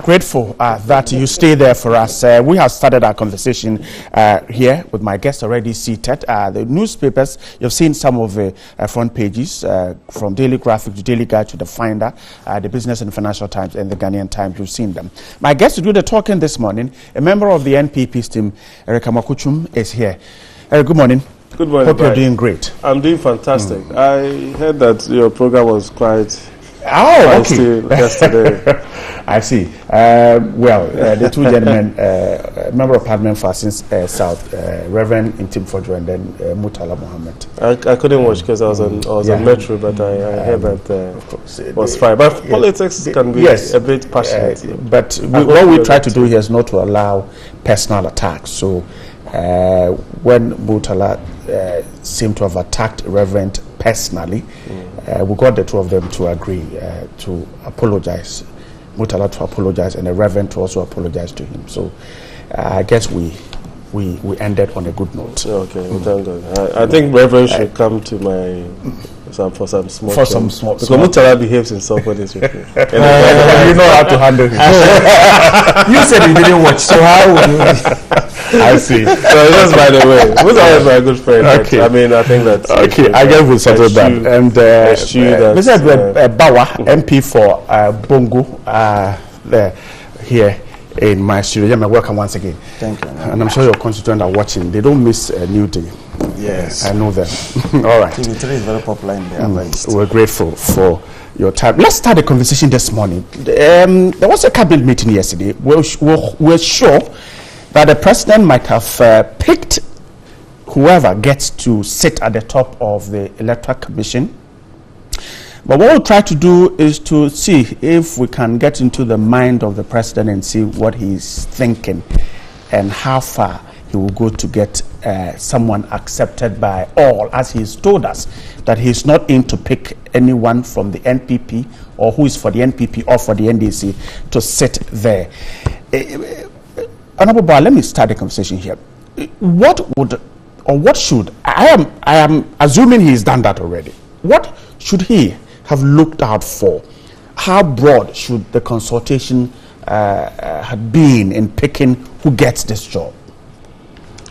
grateful that you stay there for us. We have started our conversation here with my guests already seated. The newspapers, you've seen some of the front pages from Daily Graphic to Daily Guide to The Finder, the Business and Financial Times and the Ghanaian Times. You've seen them. My guest to do the talking this morning, a member of the NPP's team, Eric Amakuchum, is here. Eric, good morning. Good morning. Hope you're doing great. I'm doing fantastic. I heard that your program was quite... okay. Yesterday. I see. The two gentlemen, member of Parliament for Asins South, Reverend Intim Fojo and then Murtala Mohammed. I couldn't watch because I was on Metro, but I heard that it was fine. But politics can be a bit passionate. But what we try to do here is not to allow personal attacks. So when Murtala seemed to have attacked Reverend personally, we got the two of them to agree to apologize. Murtala to apologize and the Reverend to also apologize to him. So I guess we ended on a good note. Okay, thank God. I think Reverend should come to for some small because Murtala behaves in somebody's way. You know how to handle him. You said you didn't watch, so how would you? I see. So just by the way, Murtala is my good friend. Okay. I mean, I think that. Okay, I guess we'll settle that. And Mr. Bawa, MP for Bongo, here in my studio. Welcome once again. Thank you. And I'm sure your constituents are watching. They don't miss a new day. Yes. I know them. All right. TV3 is very popular in the Upper East. We're grateful for your time. Let's start the conversation this morning. There was a cabinet meeting yesterday. We're sure that the president might have picked whoever gets to sit at the top of the Electoral Commission. But what we'll try to do is to see if we can get into the mind of the president and see what he's thinking and how far he will go to get someone accepted by all, as he's told us that he's not in to pick anyone from the NPP or who is for the NPP or for the NDC to sit there. Honorable Bawa, let me start the conversation here. What should, I am assuming he's done that already. What should he have looked out for? How broad should the consultation have been in picking who gets this job?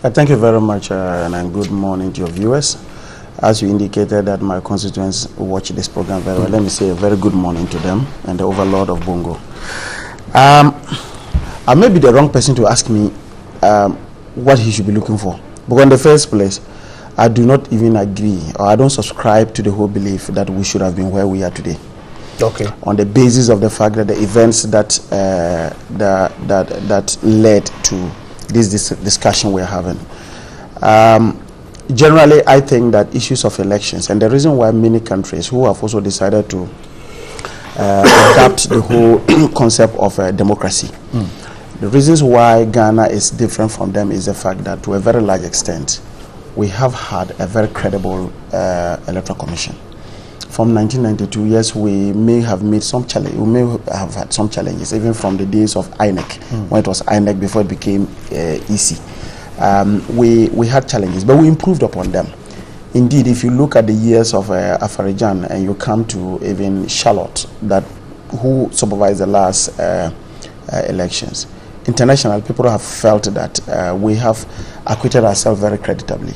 Thank you very much and good morning to your viewers. As you indicated that my constituents watch this program very well, let me say a very good morning to them and the overlord of Bongo. I may be the wrong person to ask me what he should be looking for. But in the first place, I do not even agree, or I don't subscribe to the whole belief that we should have been where we are today. Okay. On the basis of the fact that the events that led to this discussion we're having. Generally, I think that issues of elections, and the reason why many countries who have also decided to adapt the whole concept of democracy. The reasons why Ghana is different from them is the fact that to a very large extent, we have had a very credible electoral commission. From 1992, yes, we may have made some challenge. We may have had some challenges, even from the days of INEC, when it was INEC before it became EC. We had challenges, but we improved upon them. Indeed, if you look at the years of Afarijan and you come to even Charlotte, who supervised the last elections, international people have felt that we have acquitted ourselves very creditably.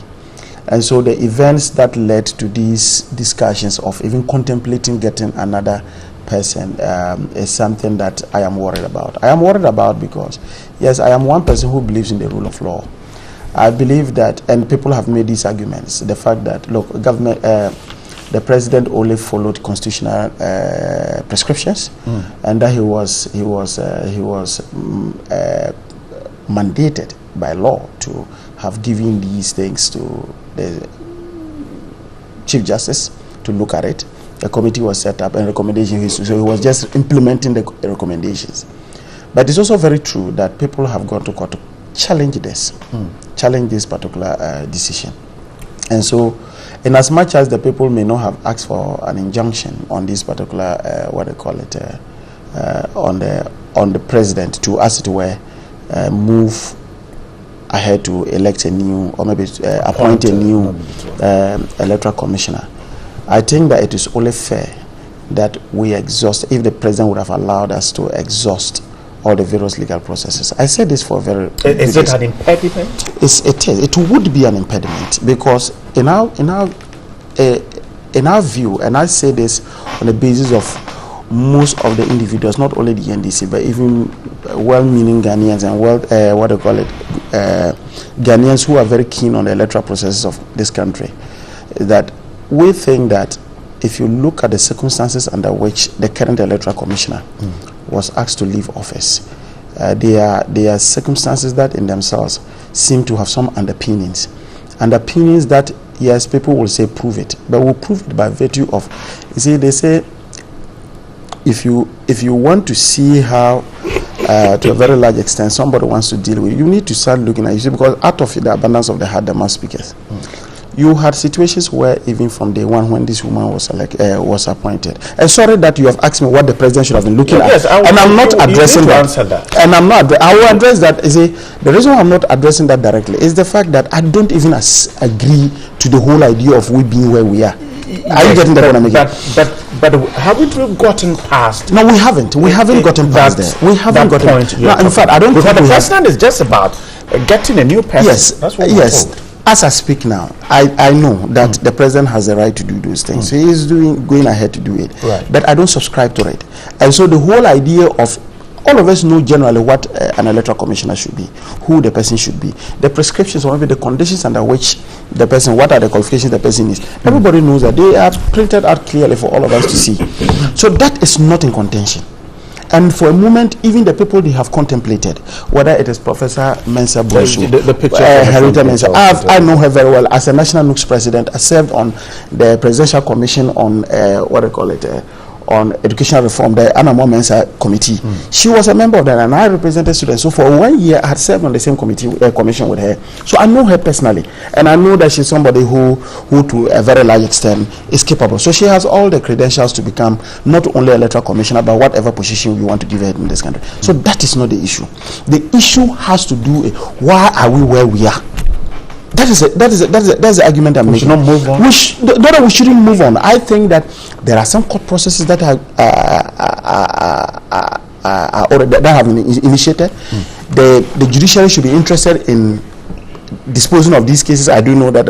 And so the events that led to these discussions of even contemplating getting another person is something that I am worried about. I am worried about because, yes, I am one person who believes in the rule of law. I believe that, and people have made these arguments, the fact that, look, government, the president only followed constitutional prescriptions, and that he was mandated by law to have given these things to the Chief Justice to look at it. A committee was set up and recommendations, so he was just implementing the recommendations. But it's also very true that people have gone to court to challenge this, challenge this particular decision. And so, in as much as the people may not have asked for an injunction on this particular, on the president to, as it were, move ahead to elect a new, or maybe appoint a new electoral commissioner, I think that it is only fair that we exhaust, if the president would have allowed us to exhaust all the various legal processes. I said this for a very... Is it an impediment? It is. It would be an impediment because in our view, and I say this on the basis of most of the individuals, not only the NDC, but even well-meaning Ghanaians and Ghanaians who are very keen on the electoral processes of this country, that we think that if you look at the circumstances under which the current electoral commissioner was asked to leave office, there are circumstances that in themselves seem to have some underpinnings that, yes, people will say prove it, but we'll prove it by virtue of, you see, they say if you want to see how to a very large extent somebody wants to deal with you, you need to start looking at, you see, because out of the abundance of the heart, the mouth speaketh. You had situations where even from day one when this woman was appointed. And sorry that you have asked me what the president should have been looking at. Yes, and I'm not addressing that. And I'm not. I will address that. You see, the reason why I'm not addressing that directly is the fact that I don't even agree to the whole idea of we being where we are. Are you getting the point I'm making? But haven't we gotten past? No, we haven't. We haven't gotten past there. We haven't gotten. No, in fact, I don't think the president is just about getting a new person. Yes, that's what we're told. As I speak now, I know that the president has the right to do those things. He is going ahead to do it. Right. But I don't subscribe to it. And so the whole idea of, all of us know generally what an electoral commissioner should be, who the person should be, the prescriptions or maybe the conditions under which the person, what are the qualifications the person is. Everybody knows that they are printed out clearly for all of us to see. So that is not in contention. And for a moment, even the people they have contemplated, whether it is Professor Mensah Bonsu, the picture Henrietta Mensah, I know her very well. As a National NUCS president, I served on the Presidential Commission on on educational reform, the Anamo Mensah committee. She was a member of that, and I represented students. So for 1 year, I had served on the same committee commission with her. So I know her personally, and I know that she's somebody who to a very large extent is capable. So she has all the credentials to become not only electoral commissioner, but whatever position we want to give her in this country. So that is not the issue. The issue has to do with why are we where we are. That's the argument I'm making. We should not move on. We shouldn't move on. I think that there are some court processes that are already that have been initiated. The judiciary should be interested in disposing of these cases. I do know that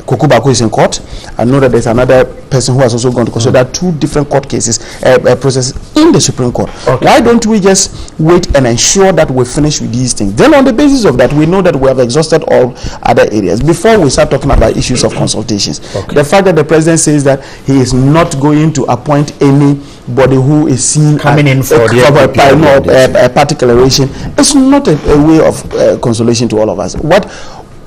Kwaku Baako is in court. I know that there's another person who has also gone to court. So there are two different court cases, processes in the Supreme Court. Okay. Why don't we just wait and ensure that we finish with these things? Then on the basis of that, we know that we have exhausted all other areas before we start talking about issues of consultations. Okay. The fact that the president says that he is not going to appoint anybody who is seen coming in for a particular relation, it's not a way of consolation to all of us.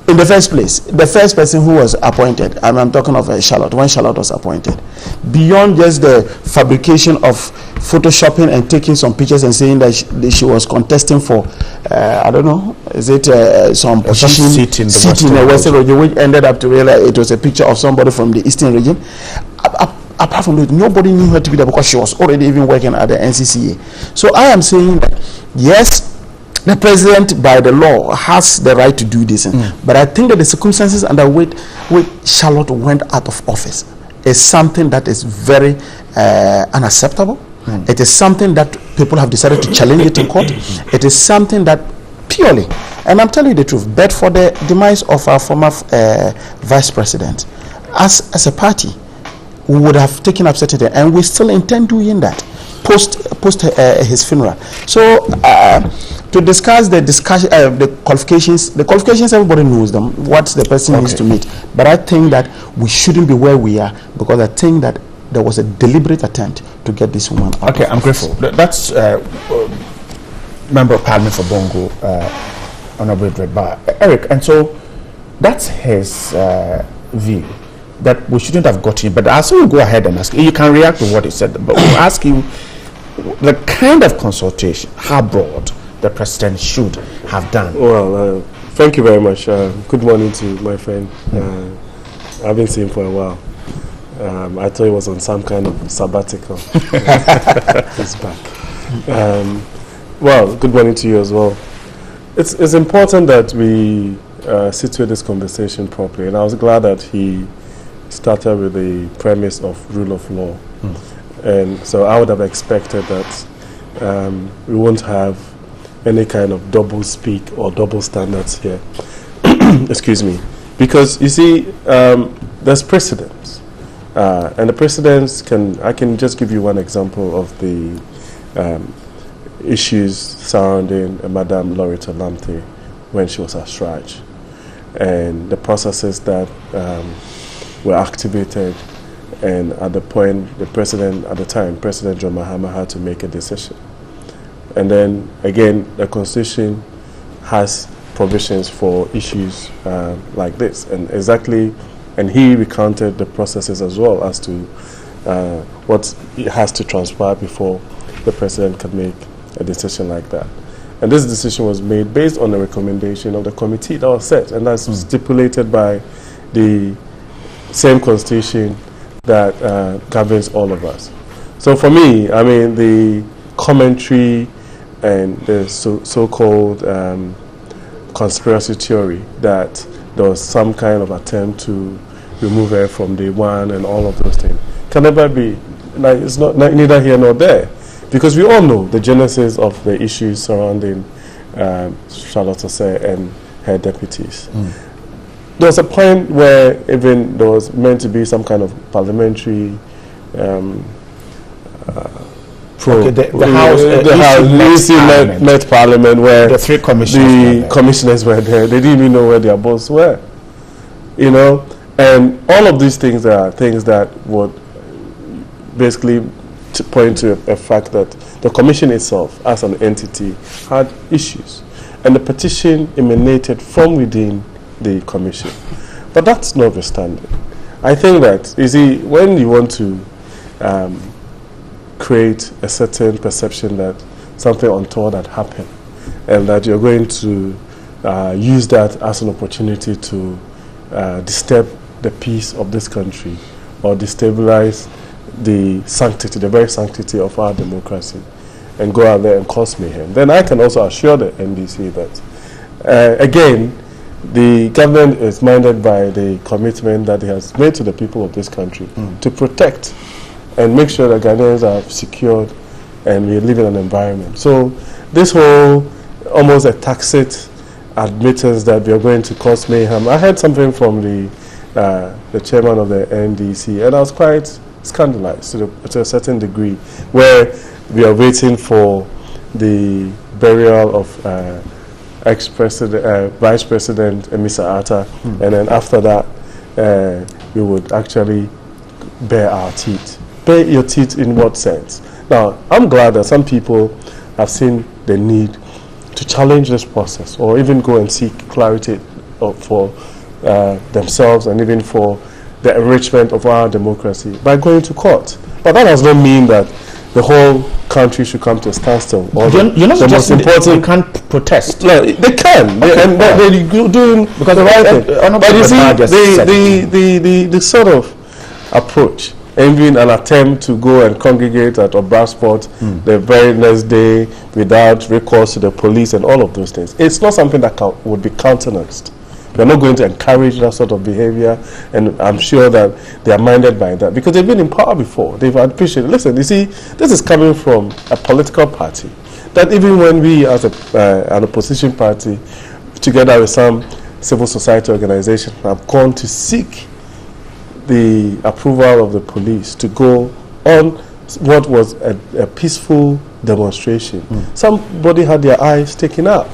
In the first place, the first person who was appointed, and I'm talking of Charlotte, when Charlotte was appointed, beyond just the fabrication of photoshopping and taking some pictures and saying that she was contesting for, I don't know, is it some position seat in the Western region, which ended up to realize it was a picture of somebody from the Eastern region. Apart from that, nobody knew her to be there because she was already even working at the NCCA. So I am saying that, yes, the president, by the law, has the right to do this. But I think that the circumstances under which Charlotte went out of office is something that is very unacceptable. It is something that people have decided to challenge it in court. It is something that purely, and I'm telling you the truth, but for the demise of our former vice president, as a party, we would have taken up certain, and we still intend doing that post his funeral. So to discuss the qualifications, everybody knows them, what the person needs to meet. But I think that we shouldn't be where we are, because I think that there was a deliberate attempt to get this woman out. Okay, I'm grateful. That's Member of Parliament for Bongo, Honorable Dreba, Eric, and so that's his view, that we shouldn't have gotten, but I will go ahead and ask you. You can react to what he said, but we'll ask you the kind of consultation, how broad the president should have done. Well, thank you very much. Good morning to my friend. I've been seeing him for a while. I thought he was on some kind of sabbatical. He's back. Well, good morning to you as well. It's important that we situate this conversation properly, and I was glad that he started with the premise of rule of law. And so I would have expected that we won't have any kind of double speak or double standards here. Excuse me. Because, you see, there's precedents. And the precedents I can just give you one example of the issues surrounding Madame Loretta Lamte when she was at Shraj, and the processes that were activated, and at the point the president at the time, President John Mahama, had to make a decision. And then again, the Constitution has provisions for issues like this, and he recounted the processes as well as to what has to transpire before the president can make a decision like that. And this decision was made based on the recommendation of the committee that was set, and that's stipulated by the same Constitution that governs all of us. So for me, I mean, the commentary and the so-called conspiracy theory that there was some kind of attempt to remove her from day one and all of those things can never be, like, it's not neither here nor there, because we all know the genesis of the issues surrounding Charlotte Osei and her deputies. There was a point where even there was meant to be some kind of parliamentary the House met Parliament, where the three commissioners were there. They didn't even know where their boss were, you know. And all of these things are things that would basically point to a fact that the commission itself, as an entity, had issues, and the petition emanated from within the commission. But that's notwithstanding, I think that, you see, when you want to create a certain perception that something untoward had happened, and that you're going to use that as an opportunity to disturb the peace of this country or destabilize the sanctity, the very sanctity of our democracy, and go out there and cause mayhem, then I can also assure the NDC that, again, the government is minded by the commitment that it has made to the people of this country to protect and make sure that Ghanaians are secured and we live in an environment. So this whole almost a tacit admittance that we are going to cause mayhem, I heard something from the chairman of the NDC, and I was quite scandalized to a certain degree, where we are waiting for the burial of ex-president, Vice President Emisa Atta, and then after that, we would actually bare our teeth. Bare your teeth in what sense? Now, I'm glad that some people have seen the need to challenge this process, or even go and seek clarity for themselves, and even for the enrichment of our democracy by going to court. But that does not mean that the whole country should come to a standstill. Or you're not just important. You can't protest. No, they can. They're doing because the right thing. But you see, the sort of approach, even an attempt to go and congregate at Obrasport the very next day without recourse to the police and all of those things, it's not something that would be countenanced. We're not going to encourage that sort of behavior, and I'm sure that they are minded by that because they've been in power before. They've appreciated. Listen, you see, this is coming from a political party that even when we, as an opposition party, together with some civil society organization, have gone to seek the approval of the police to go on what was a peaceful demonstration, somebody had their eyes taken out.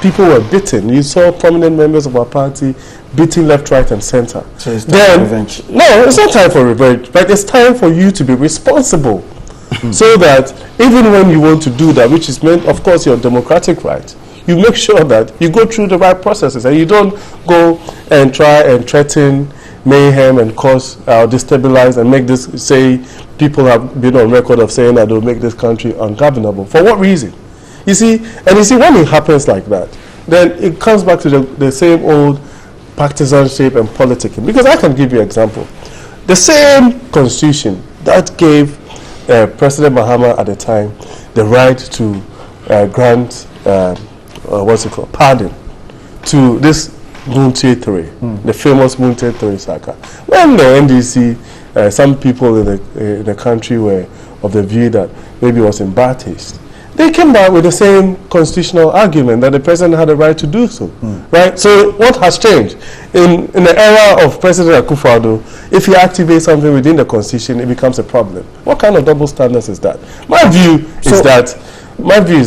People were beaten. You saw prominent members of our party beating left, right, and center. So it's time for revenge. No, it's not time for revenge, but it's time for you to be responsible. So that even when you want to do that, which is meant, of course, your democratic right, you make sure that you go through the right processes and you don't go and try and threaten mayhem and cause destabilize and make this, say, people have been on record of saying that they'll make this country ungovernable. For what reason? You see, when it happens like that, then it comes back to the same old partisanship and politicking. Because I can give you an example. The same constitution that gave President Mahama at the time the right to grant, pardon to this Muntie III, the famous Muntie III Saka. When the NDC, some people in the country were of the view that maybe it was in bad taste, they came back with the same constitutional argument that the president had a right to do so, right? So what has changed? In the era of President Akufo-Addo, if he activates something within the constitution, it becomes a problem. What kind of double standards is that? My view is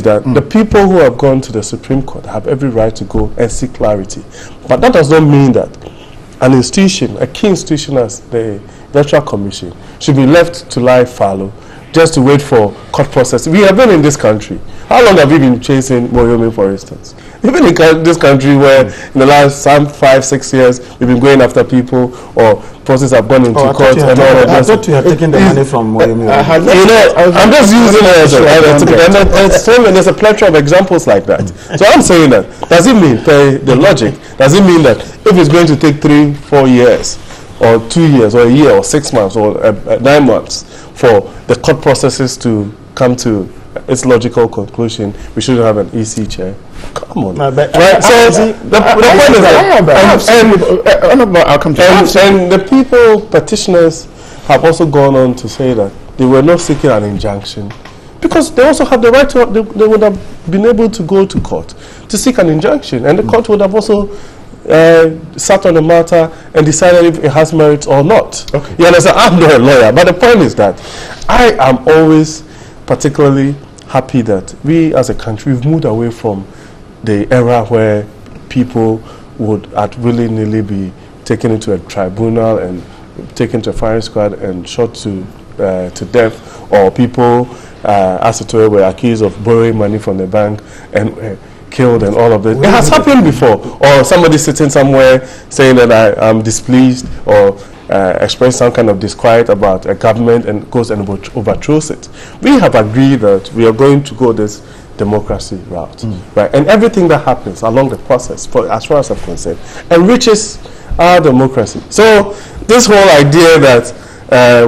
that the people who have gone to the Supreme Court have every right to go and seek clarity. But that does not mean that an institution, a key institution as the Electoral Commission, should be left to lie fallow just to wait for court process. We have been in this country. How long have we been chasing Moyomi, for instance? We've been in this country where in the last 5-6 years we've been going after people, or processes have gone into court and all that. I thought you had taken the money from Moyomi. I'm just using it as there's a plethora of examples like that. So I'm saying that, does it mean, the logic, does it mean that if it's going to take 3-4 years, or 2 years, or a year, or 6 months, or 9 months for the court processes to come to its logical conclusion, we shouldn't have an EC chair? Come on. Right? So the point is that, I'll come to that. And the people, petitioners, have also gone on to say that they were not seeking an injunction because they also have the right to, they would have been able to go to court to seek an injunction, and the court would have also sat on the matter and decided if it has merit or not. Okay. You understand? I'm not a lawyer, but the point is that I am always particularly happy that we as a country, we've moved away from the era where people would at willy-nilly be taken into a tribunal and taken to a firing squad and shot to death, or people as it were accused of borrowing money from the bank and killed and all of this. It has happened before. Or somebody sitting somewhere saying that I am displeased or express some kind of disquiet about a government and goes and overthrows it. We have agreed that we are going to go this democracy route, right? And everything that happens along the process, as far as I'm concerned, enriches our democracy. So this whole idea that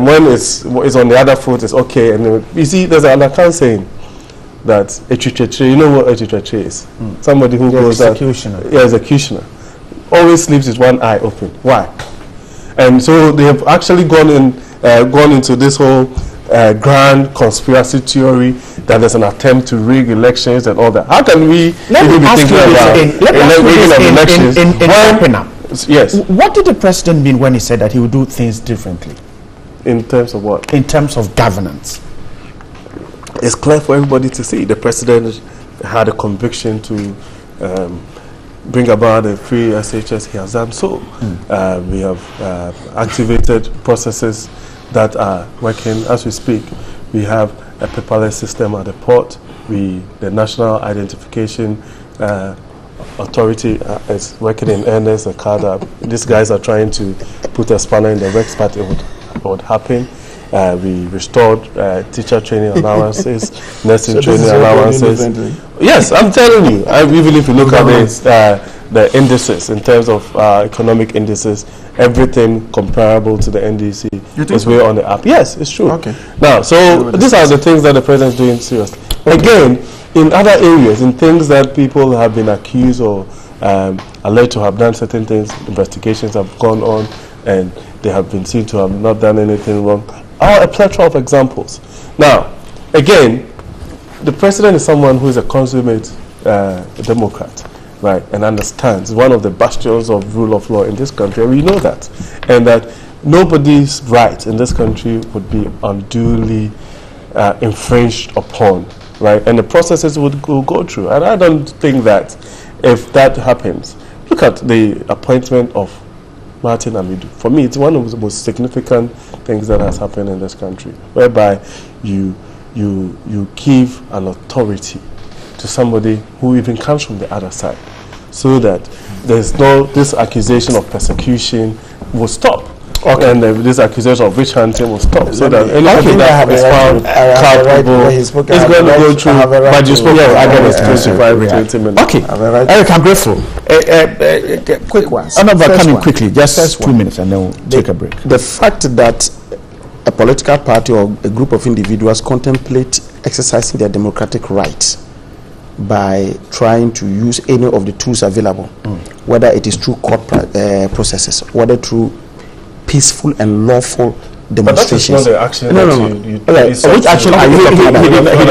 when it's on the other foot, it's okay. And you see, there's an account saying that echicheche, you know what echicheche is? Somebody who goes out, executioner, always sleeps with one eye open. Why? And so they have actually gone into this whole grand conspiracy theory that there's an attempt to rig elections and all that. How can we even be thinking about rigging of elections? Wrapping up. Yes. What did the president mean when he said that he would do things differently? In terms of what? In terms of governance. It's clear for everybody to see. The president had a conviction to bring about a free SHS. He has done so. We have activated processes that are working as we speak. We have a paperless system at the port. The National Identification Authority is working in earnest. These guys are trying to put a spanner in the works, but it would happen. We restored teacher training allowances, nursing training allowances. Yes, I'm telling you. Even if you look at the indices in terms of economic indices, everything comparable to the NDC is way on the up. Yes, it's true. Okay. Now, so these are the things that the president is doing seriously. Again, in other areas, in things that people have been accused or alleged to have done certain things, investigations have gone on, and they have been seen to have not done anything wrong. Are a plethora of examples. Now, again, the president is someone who is a consummate Democrat, right, and understands one of the bastions of rule of law in this country. We know that, and that nobody's right in this country would be unduly infringed upon, right, and the processes would go through. And I don't think that if that happens, look at the appointment of Martin Amidu. For me, it's one of the most significant things that has happened in this country, whereby you give an authority to somebody who even comes from the other side, so that there's no, this accusation of persecution will stop. Okay. And this accusation of witch hunting will stop, so that anything that is found culpable is going to go through. But you spoke of against 20 minutes. Okay, Eric, I'm grateful. Quick ones. Coming quickly, just 2 minutes, and then we'll take a break. The fact that a political party or a group of individuals contemplate exercising their democratic rights by trying to use any of the tools available, whether it is through court processes, whether through peaceful and lawful demonstrations. But that is not the action No. Which action are you talking about?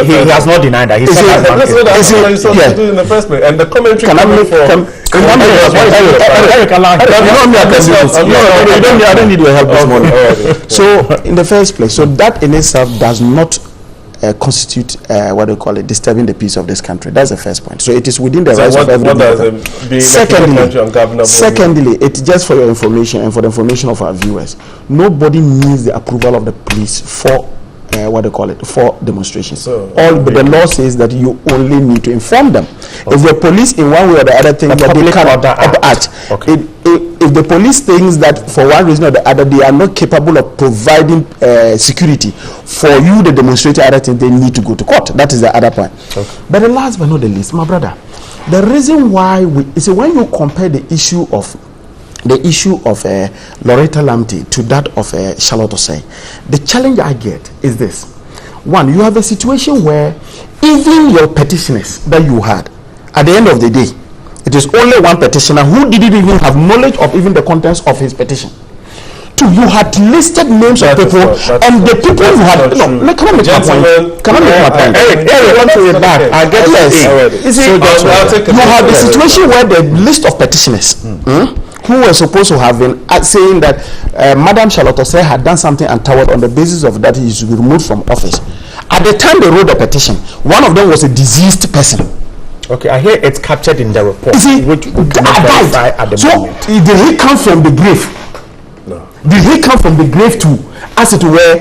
He has not denied that. He said that. That's not the action you supposed to do in the first place. And the commentary Eric, I don't need your help this morning. So, in the first place, so that in itself does not constitute disturbing the peace of this country. That's the first point. So it is within the rights of everybody. Secondly, it's just for your information and for the information of our viewers. Nobody needs the approval of the police for for demonstrations. So, but the law says that you only need to inform them. Okay. If the police in one way or the other think that they cannot act, if the police thinks that for one reason or the other they are not capable of providing security for you, the demonstrator, other things, they need to go to court. That is the other point. Okay. But the last but not the least, my brother, the reason why when you compare the issue of Loretta Lamptey to that of Charlotte Osei, the challenge I get is this. One, you have a situation where even your petitioners that you had, at the end of the day, it is only one petitioner who didn't even have knowledge of even the contents of his petition. Two, you had listed names of people, and the people who had can I make my point? Can I make my point? Eric, want to read back? I get yes. You have a situation where the list of petitioners who were supposed to have been saying that Madam Charlotte Osei had done something untoward on the basis of that he should be removed from office. At the time they wrote the petition, one of them was a deceased person. Okay, I hear it's captured in the report. Did he come from the grave? No. Did he come from the grave to, as it were,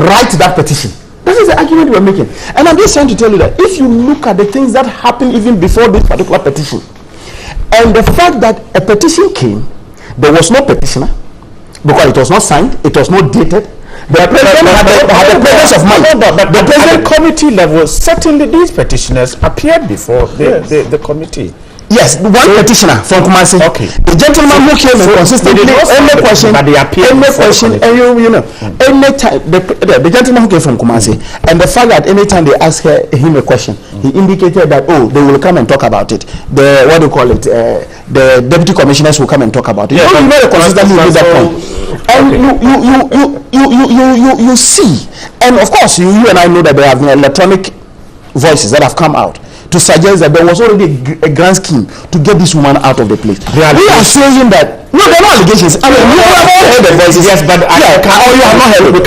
write that petition? That is the argument we're making. And I'm just trying to tell you that if you look at the things that happened even before this particular petition, and the fact that a petition came, there was no petitioner because it was not signed, it was not dated. The president had the presence of mind. But the president committee level, certainly these petitioners appeared before the committee. Yes, one petitioner from Kumasi. Okay. The gentleman who came and consistently any question, anytime the gentleman who came from Kumasi, and the fact that anytime they ask him a question, he indicated that they will come and talk about it. The deputy commissioners will come and talk about it. Yeah, you very consistently made that point. And you see, and of course you and I know that there have been electronic voices that have come out to suggest that there was already a grand scheme to get this woman out of the place. We are saying that no, there are no allegations. I mean, you have all heard the voices. Yes, but you have not heard it. What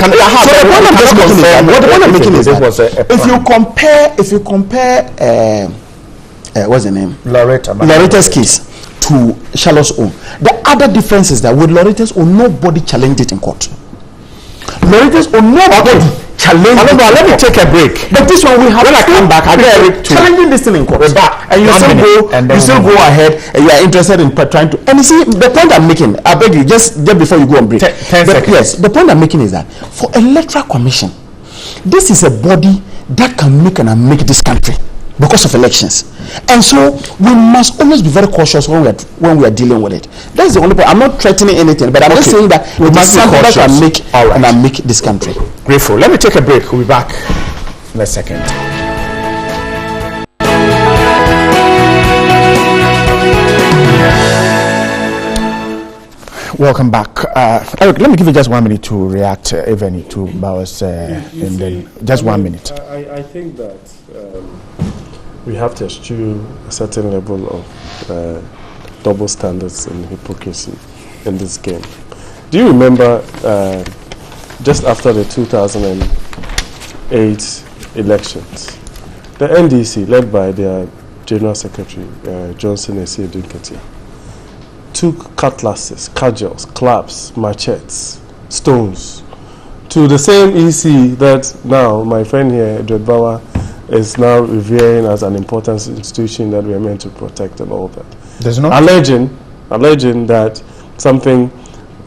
the point I'm making is that if you compare what's the name? Loretta's case to Charlotte's own, the other difference is that with Loretta's own, nobody challenged it in court. Loretta's own, nobody challenged it. Let me take a break. But this one we have. When I come back, I get challenging this thing in court. We're back, and you still go ahead, and you are interested in trying to. And you see, the point I'm making, I beg you, just before you go on break. 10 seconds. Yes, the point I'm making is that for Electoral Commission, this is a body that can make and unmake this country because of elections, and so we must always be very cautious when we are dealing with it. That's the only point. I'm not threatening anything, but I'm just saying that we must be cautious that can make and unmake this country. Grateful. Let me take a break. We'll be back in a second. Welcome back. Eric, let me give you just 1 minute to react, if any, to Bauer's just 1 minute. I think that we have to eschew a certain level of double standards and hypocrisy in this game. Do you remember just after the 2008 elections, the NDC, led by their General Secretary, Johnson Essiedu Nketia, took cutlasses, cudgels, clubs, machetes, stones to the same EC that now my friend here, Edward Bauer, is now revering as an important institution that we are meant to protect and all that. There's no alleging that something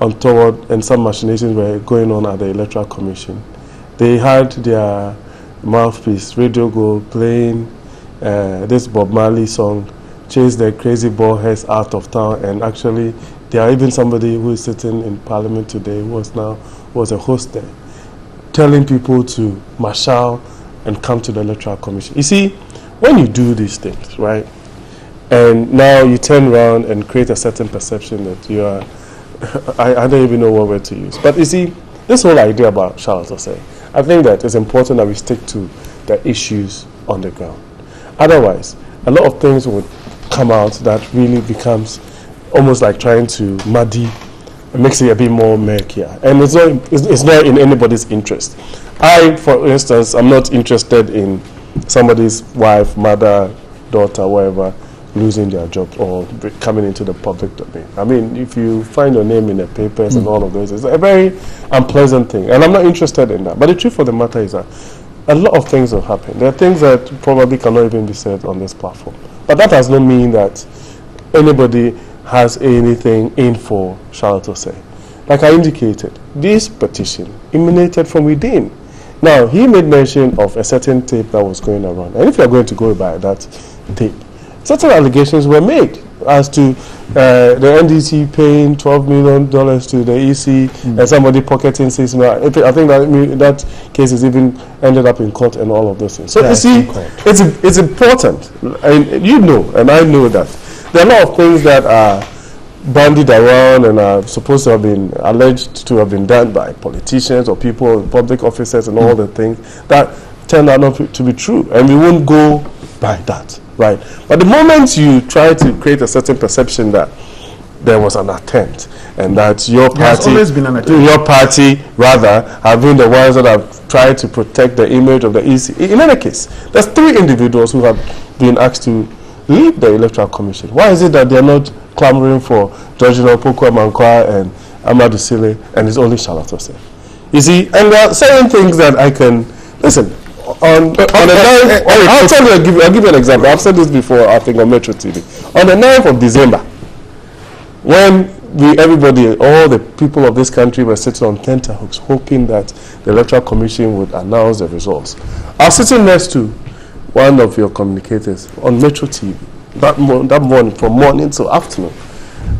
untoward and some machinations were going on at the Electoral Commission. They had their mouthpiece, Radio Gold, playing this Bob Marley song, Chase the Crazy Bald Heads Out of Town, and actually there are even somebody who is sitting in Parliament today who was a host there, telling people to marshal and come to the Electoral Commission. You see, when you do these things, right, and now you turn around and create a certain perception that you are I don't even know what word to use. But you see, this whole idea about Charles Osei, I think that it's important that we stick to the issues on the ground. Otherwise, a lot of things would come out that really becomes almost like trying to muddy, makes it a bit more murkier. And it's not in anybody's interest. I, for instance, I'm not interested in somebody's wife, mother, daughter, whatever, losing their job or coming into the public domain. I mean, if you find your name in the papers and all of those, it's a very unpleasant thing. And I'm not interested in that. But the truth of the matter is that a lot of things will happen. There are things that probably cannot even be said on this platform. But that does not mean that anybody has anything in for Charles Osei. Like I indicated, this petition emanated from within. Now, he made mention of a certain tape that was going around. And if you're going to go by that tape, certain allegations were made as to the NDC paying $12 million to the EC and somebody pocketing $6 million. I think that case has even ended up in court and all of those things. So you see, it's important. And you know, and I know that there are a lot of things that are bandied around and are supposed to have been alleged to have been done by politicians or people in public offices and all the things that turn out not to be true. And we won't go by that. Right, but the moment you try to create a certain perception that there was an attempt and that your party, rather, have been the ones that have tried to protect the image of the EC. In any case, there's 3 individuals who have been asked to leave the Electoral Commission. Why is it that they're not clamoring for Georgina Opoku-Amankwah and Amadou Sile and it's only Charles Osei? You see, and there are certain things that I can listen. I'll give you an example. I've said this before, I think, on Metro TV. On the 9th of December, when everybody, all the people of this country were sitting on tenterhooks, hoping that the Electoral Commission would announce the results, I was sitting next to one of your communicators on Metro TV that morning, from morning till afternoon.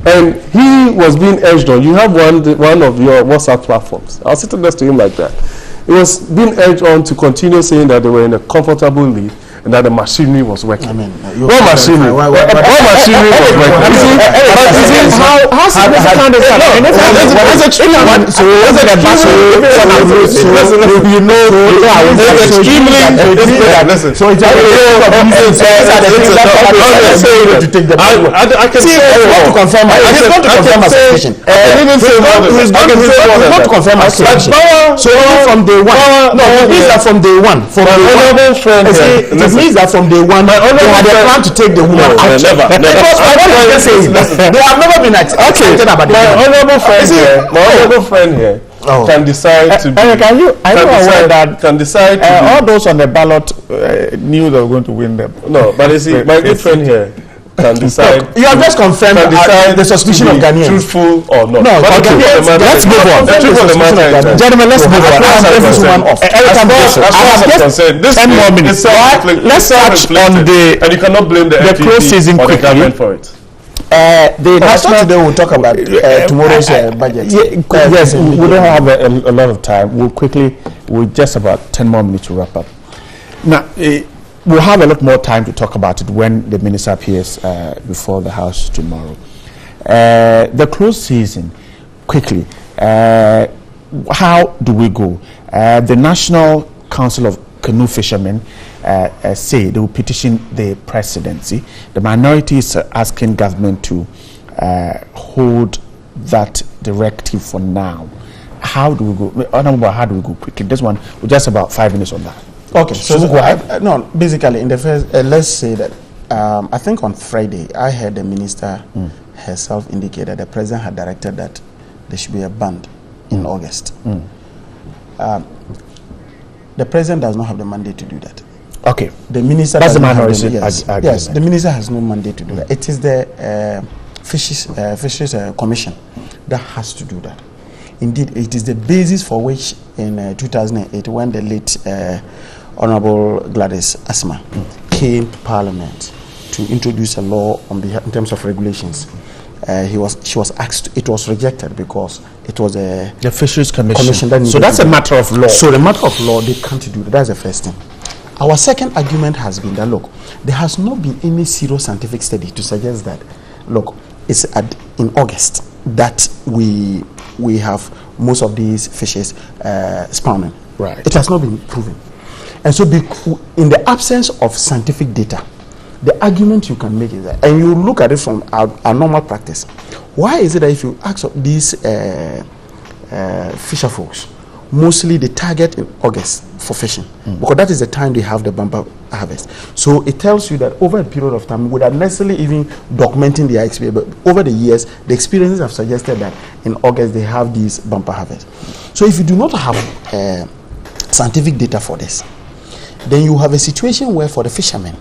And he was being urged on. You have one of your WhatsApp platforms. I was sitting next to him like that. It was being urged on to continue saying that they were in a comfortable lead and that the machinery was working. I mean, what machinery? What machinery was working? You see, how significant is that? And it's extremely. So you know, it's extremely. Listen. So it's to take the. I can say to confirm. I just want to confirm my suspicion. I didn't say he's not to confirm my suspicion. So from day one. No, it means that from day one. From day one. It means that from day one, they had a plan to take the woman out. Never. They have never been excited about it. My honorable friend here can decide to be. Can decide to all those on the ballot knew they were going to win them. No, but you see, my good friend here can decide. You have just confirmed the suspicion of Ghanaians. Truthful or not? No, okay. Let's move on. Gentlemen, let's move on. As far as I'm concerned, this 10 more minutes. Let's touch on and you cannot blame the close season or the government for it. The national today we'll talk about tomorrow's budget. Yes, we don't have a lot of time. We'll just about 10 more minutes to wrap up. Now, we'll have a lot more time to talk about it when the minister appears before the House tomorrow. The close season, quickly, how do we go? The National Council of Canoe Fishermen say they will petition the presidency. The minority is asking government to hold that directive for now. How do we go? How do we go quickly? This one, we're just about 5 minutes on that. Okay, so no, basically, in the first, let's say that I think on Friday, I heard the minister herself indicate that the president had directed that there should be a ban in August. The president does not have the mandate to do that. Okay. The minister. That's the minority. Yes, the minister has no mandate to do that. It is the Fisheries Commission that has to do that. Indeed, it is the basis for which in 2008, when the late Honorable Gladys Asma came to Parliament to introduce a law on behalf, in terms of regulations, she was asked. It was rejected because it was the Fisheries Commission. That so that's a matter of law. So the matter of law, they can't do that. That's the first thing. Our second argument has been that, look, there has not been any serious scientific study to suggest that, look, it's in August that we have most of these fishes spawning. Right. It has not been proven. And so in the absence of scientific data, the argument you can make is that, and you look at it from our normal practice, why is it that if you ask these fisher folks, mostly they target in August for fishing, because that is the time they have the bumper harvest. So it tells you that over a period of time, without necessarily even documenting their experience, but over the years, the experiences have suggested that in August they have these bumper harvests. So if you do not have scientific data for this, then you have a situation where for the fishermen,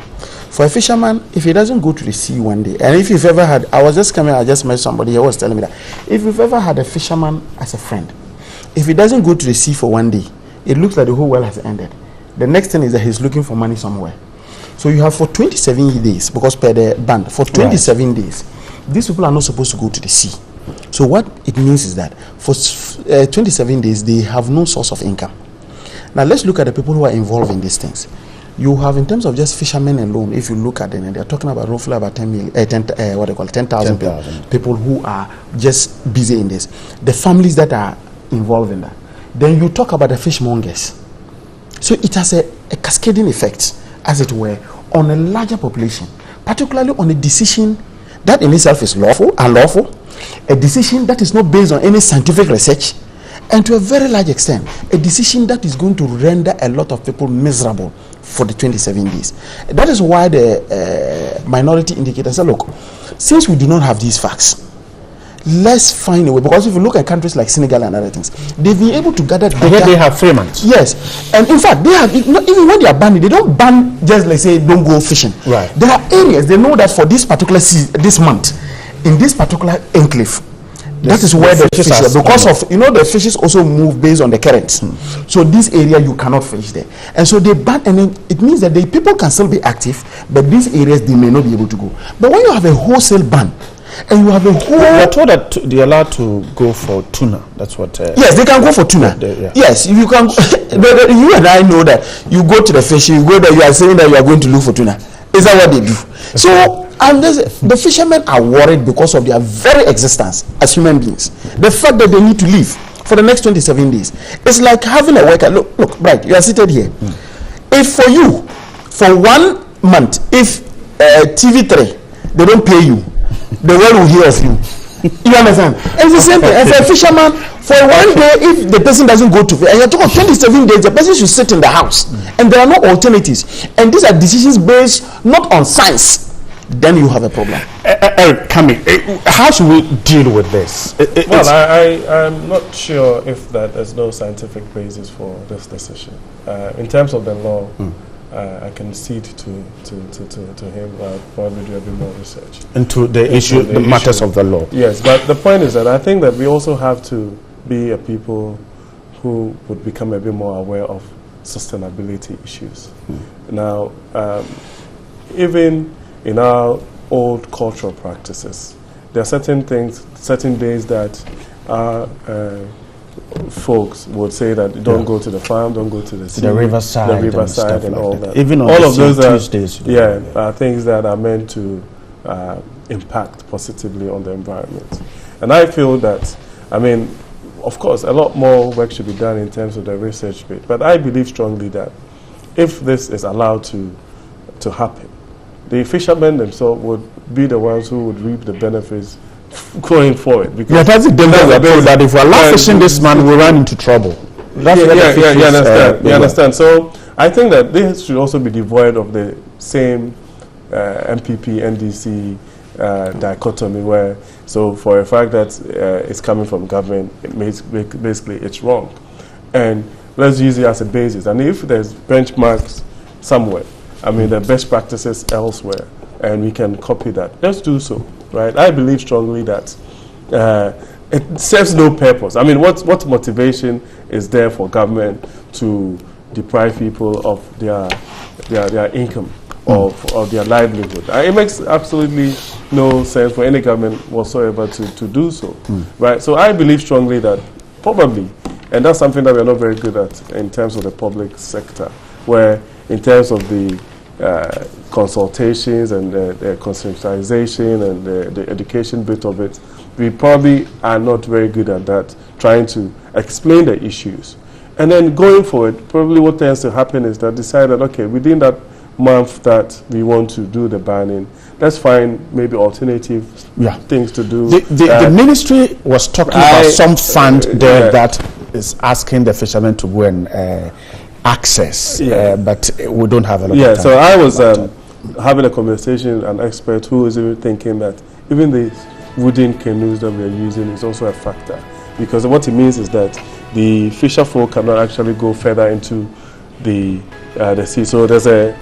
for a fisherman, if he doesn't go to the sea one day, and if you've ever had, I just met somebody who was telling me that, if you've ever had a fisherman as a friend, if he doesn't go to the sea for one day, it looks like the whole world has ended. The next thing is that he's looking for money somewhere. So you have for 27 days, because per the ban, for 27 days, these people are not supposed to go to the sea. So what it means is that for 27 days, they have no source of income. Now let's look at the people who are involved in these things. You have, in terms of just fishermen alone, if you look at them, they're talking about roughly about 10,000 people who are just busy in this. The families that are involved in that. Then you talk about the fishmongers. So it has a cascading effect, as it were, on a larger population, particularly on a decision that in itself is unlawful, a decision that is not based on any scientific research, and to a very large extent, a decision that is going to render a lot of people miserable for the 27 days. That is why the minority indicator said, look, since we do not have these facts, let's find a way, because if you look at countries like Senegal and other things, they've been able to gather data. They have 3 months. Yes, and in fact, they have, even when they are banning, they don't ban just like say don't go fishing. Right. There are areas they know that for this particular this month, in this particular enclave, that is where the fish are, because of the fishes also move based on the currents. So this area you cannot fish there, and so they ban, and then it means that the people can still be active, but these areas they may not be able to go. But when you have a wholesale ban, and you have a whole... They're told that they're allowed to go for tuna. That's what... yes, they can go for tuna. Yes, you can... you and I know that you go to the fish, you go there, you are saying that you are going to look for tuna. Is that what they do? So, and the fishermen are worried because of their very existence as human beings. The fact that they need to live for the next 27 days. It's like having a worker. Look, right, you are seated here. If for you, for 1 month, if TV3, they don't pay you, the world will hear of you. You understand? It's the same thing. As a fisherman, for 1 day, if the person doesn't go to fish, and you're talking 27 days, the person should sit in the house, and there are no alternatives. And these are decisions based not on science. Then you have a problem. Eric, how should we deal with this? I'm not sure if that there's no scientific basis for this decision. In terms of the law, I can cede to him. Probably do a bit more research into the issue, the matters of the law. Yes, but the point is that I think that we also have to be a people who would become a bit more aware of sustainability issues. Now, even in our old cultural practices, there are certain things, certain days that our folks would say that don't go to the farm, don't go to the sea, the riverside and all that. Even on all of those Tuesdays, are things that are meant to impact positively on the environment. And I feel that, of course, a lot more work should be done in terms of the research bit, but I believe strongly that if this is allowed to happen, the fishermen themselves would be the ones who would reap the benefits going forward. Because that's the danger that if we allow fishing this man, we run into trouble. You understand. So I think that this should also be devoid of the same MPP, NDC dichotomy where, so for a fact that it's coming from government, it makes, basically it's wrong. And let's use it as a basis. And if there's benchmarks somewhere, the best practices elsewhere, and we can copy that, let's do so, right? I believe strongly that it serves no purpose. What motivation is there for government to deprive people of their income, of their livelihood? It makes absolutely no sense for any government whatsoever to do so, right? So I believe strongly that probably, and that's something that we're not very good at in terms of the public sector, where in terms of the consultations and the conscientization and the education bit of it, we probably are not very good at that, trying to explain the issues. And then going forward, probably what tends to happen is that decided, okay, within that month that we want to do the banning, let's find maybe alternative things to do. The ministry was talking about some fund there that is asking the fishermen to go and access, but we don't have a lot of time. So I was having a conversation with an expert who was even thinking that even the wooden canoes that we are using is also a factor, because what it means is that the fisher folk cannot actually go further into the sea. So there's a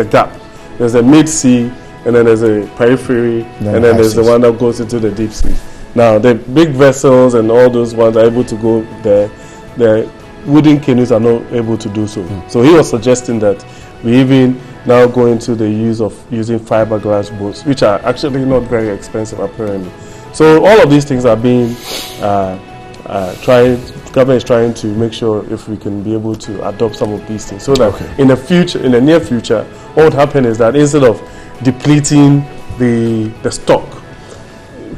gap. There's a mid-sea, and then there's a periphery, and then there's the one that goes into the deep sea. Now the big vessels and all those ones are able to go there. The wooden canoes are not able to do so. So he was suggesting that we even now go into the use of using fiberglass boats, which are actually not very expensive apparently. So all of these things are being government is trying to make sure if we can be able to adopt some of these things, so that in the near future, what would happen is that instead of depleting the stock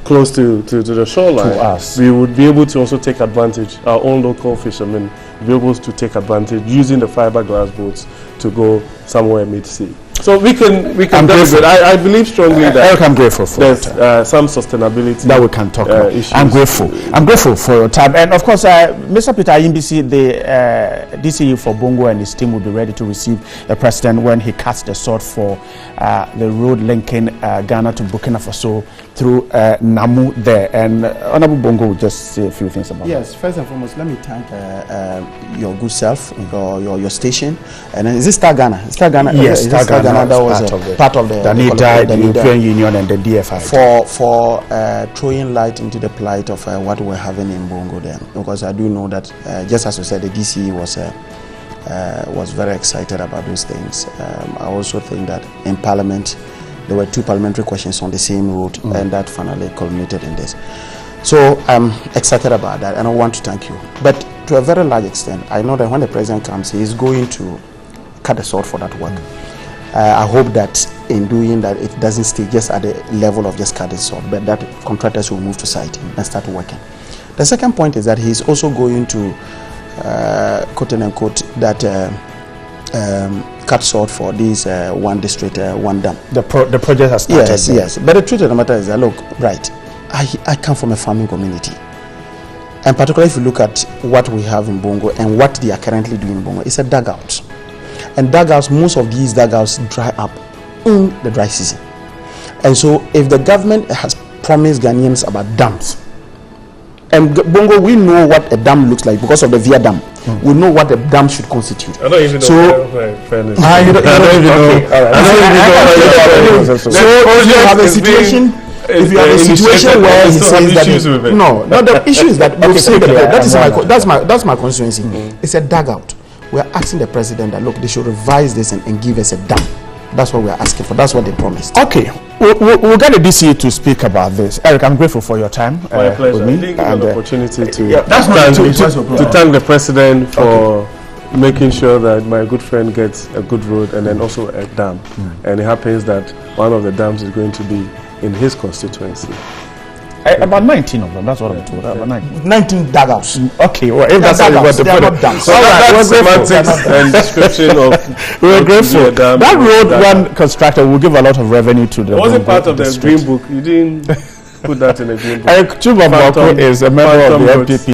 close to the shoreline, we would be able to also take advantage, our own local fishermen be able to take advantage using the fiberglass boats to go somewhere mid-sea. So we can I believe strongly that Eric, I'm grateful for there's some sustainability that we can talk about. Issues. I'm grateful for your time, and of course, Mr. Peter Ayimbisi, the DCE for Bongo and his team will be ready to receive the president when he cuts the sword for the road linking Ghana to Burkina Faso through Namu there. And Honorable Bongo will just say a few things about that. Yes, first and foremost, let me thank your good self, your station. And then, is this Star Ghana? Star Ghana? Yes, Star Ghana. That was part of the Danida, the European Union, and the DFI. For throwing light into the plight of what we're having in Bongo there, because I do know that just as you said, the DCE was very excited about those things. I also think that in Parliament there were 2 parliamentary questions on the same road, and that finally culminated in this. So I'm excited about that, and I want to thank you. But to a very large extent, I know that when the president comes, he is going to cut the sword for that work. I hope that in doing that, it doesn't stay just at the level of just cutting sword, but that contractors will move to site and start working. The second point is that he's also going to, quote unquote, that cut sword for this one district, one dam. The project has started. Yes. But the truth of the matter is that, look, right, I come from a farming community. And particularly if you look at what we have in Bongo and what they are currently doing in Bongo, it's a dugout. And dugouts, most of these dugouts dry up in the dry season. And so if the government has promised Ghanaians about dams, and Bongo, we know what a dam looks like because of the Via Dam. We know what a dam should constitute. I don't even know. So you have a situation. If you have a situation where he says that the issue is that that's my constituency. It's a dugout. We are asking the president that, look, they should revise this and give us a dam. That's what we are asking for. That's what they promised. Okay, we'll get the DCE to speak about this. Eric, I'm grateful for your time. My pleasure. With me. And the opportunity to to thank the president for making sure that my good friend gets a good road and then also a dam. And it happens that one of the dams is going to be in his constituency. About 19 of them, that's what I'm told. About 19 dugouts. Okay, well, if that's how you want to put it. So that's semantics and description of. We're grateful. That road one constructor will give a lot of revenue to the. It wasn't part of the Green Book. You didn't put that in the Green Book. Eric Chubamboko is a member of the FDP.